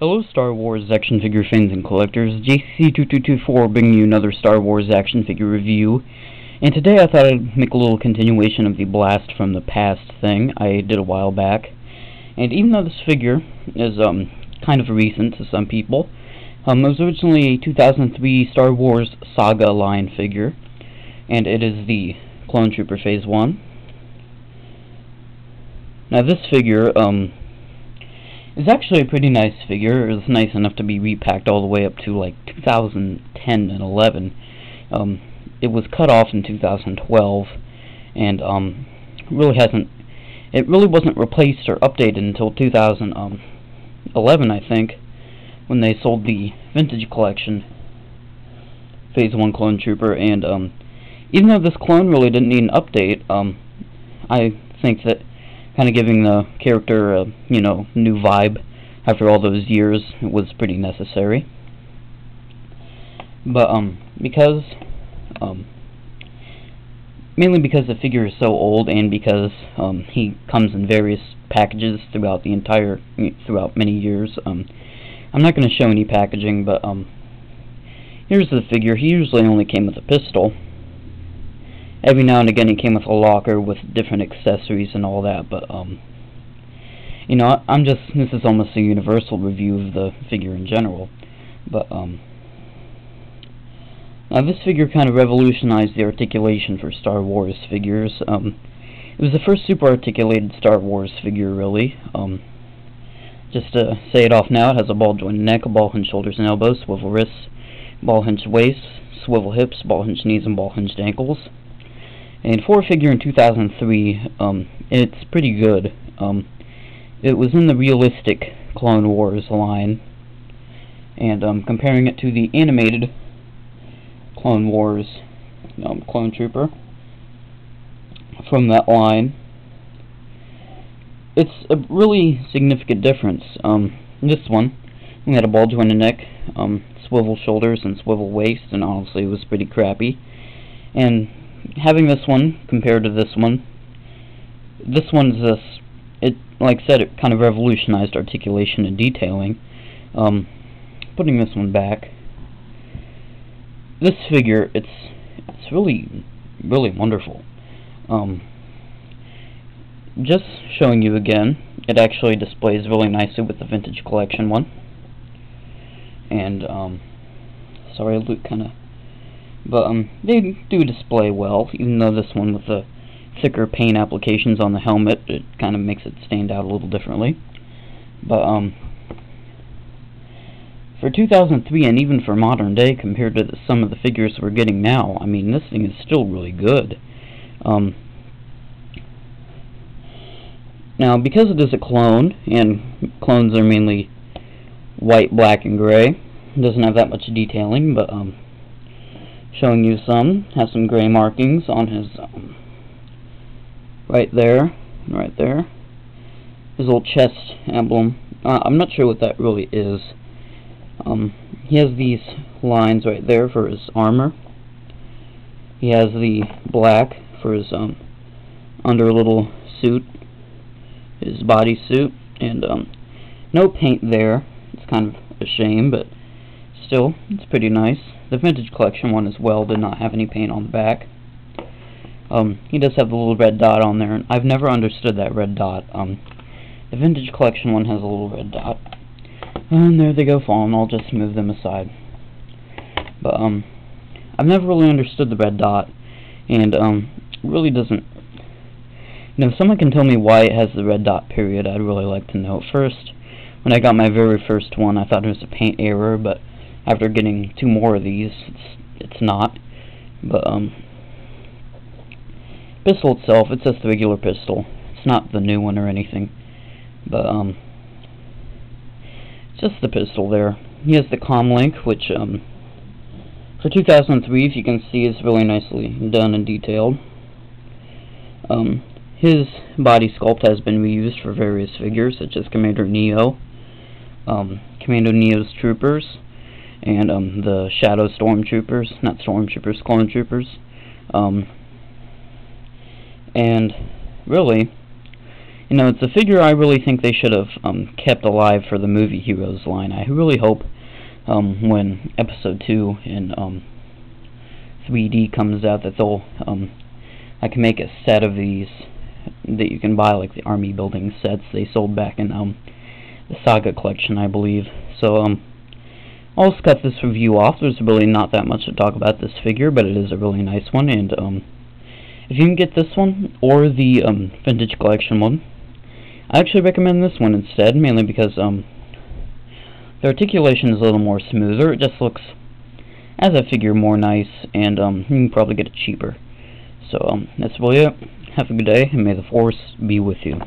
Hello Star Wars action figure fans and collectors, JC2224 bringing you another Star Wars action figure review. And today I thought I'd make a little continuation of the Blast from the Past thing I did a while back. And even though this figure is kind of recent to some people, it was originally a 2003 Star Wars Saga line figure, and it is the Clone Trooper Phase 1. Now this figure, it's actually a pretty nice figure. It was nice enough to be repacked all the way up to like 2010 and 11. It was cut off in 2012, and it really wasn't replaced or updated until 2011, I think, when they sold the Vintage Collection Phase 1 Clone Trooper. And even though this clone really didn't need an update, I think that kind of giving the character a, new vibe after all those years was pretty necessary. But mainly because the figure is so old, and because he comes in various packages throughout many years. I'm not going to show any packaging, but here's the figure. He usually only came with a pistol. Every now and again he came with a locker with different accessories and all that, but this is almost a universal review of the figure in general. But now this figure kind of revolutionized the articulation for Star Wars figures. It was the first super articulated Star Wars figure, really. Just to say it off now, it has a ball jointed neck, a ball hinged shoulders and elbows, swivel wrists, ball hinged waist, swivel hips, ball hinged knees, and ball hinged ankles. And for a figure in 2003, it's pretty good. It was in the realistic Clone Wars line, and comparing it to the animated Clone Wars Clone Trooper from that line, it's a really significant difference. This one, we had a ball jointed neck, swivel shoulders, and swivel waist, and honestly it was pretty crappy. And having this one compared to this one's like I said, it kind of revolutionized articulation and detailing. Putting this one back, this figure, it's really, really wonderful. Just showing you again, it actually displays really nicely with the Vintage Collection one. And sorry, Luke kind of. But they do display well, even though this one with the thicker paint applications on the helmet, it kind of makes it stand out a little differently. But for 2003, and even for modern day, compared to some of the figures we're getting now, I mean, this thing is still really good. Now, because it is a clone, and clones are mainly white, black, and gray, it doesn't have that much detailing, but showing you has some gray markings on his right there, his little chest emblem. I'm not sure what that really is. He has these lines right there for his armor. He has the black for his under little suit, his body suit, and no paint there. It's kind of a shame, but still, it's pretty nice. The Vintage Collection one as well did not have any paint on the back. He does have the little red dot on there, and I've never understood that red dot. The Vintage Collection one has a little red dot. And there they go falling. I'll just move them aside. But I've never really understood the red dot, and really doesn't. If someone can tell me why it has the red dot period, I'd really like to know. First, when I got my very first one, I thought it was a paint error, but after getting 2 more of these, it's not. But pistol itself, it's just the regular pistol. It's not the new one or anything. But it's just the pistol there. He has the comm link, which for 2003, if you can see, is really nicely done and detailed. His body sculpt has been reused for various figures, such as Commander Neo, Commander Neo's troopers, and the Shadow Stormtroopers, not Stormtroopers, Clone Troopers. And really, You know, it's a figure I really think they should have kept alive for the movie Heroes line. I really hope when Episode 2 in 3D comes out that they'll I can make a set of these that you can buy, like the army building sets they sold back in the Saga collection, I believe. So I'll just cut this review off. There's really not that much to talk about this figure, but it is a really nice one, and if you can get this one or the vintage collection one, I actually recommend this one instead, mainly because the articulation is a little more smoother. It just looks, as a figure, more nice, and you can probably get it cheaper. So that's really it. Have a good day, and may the Force be with you.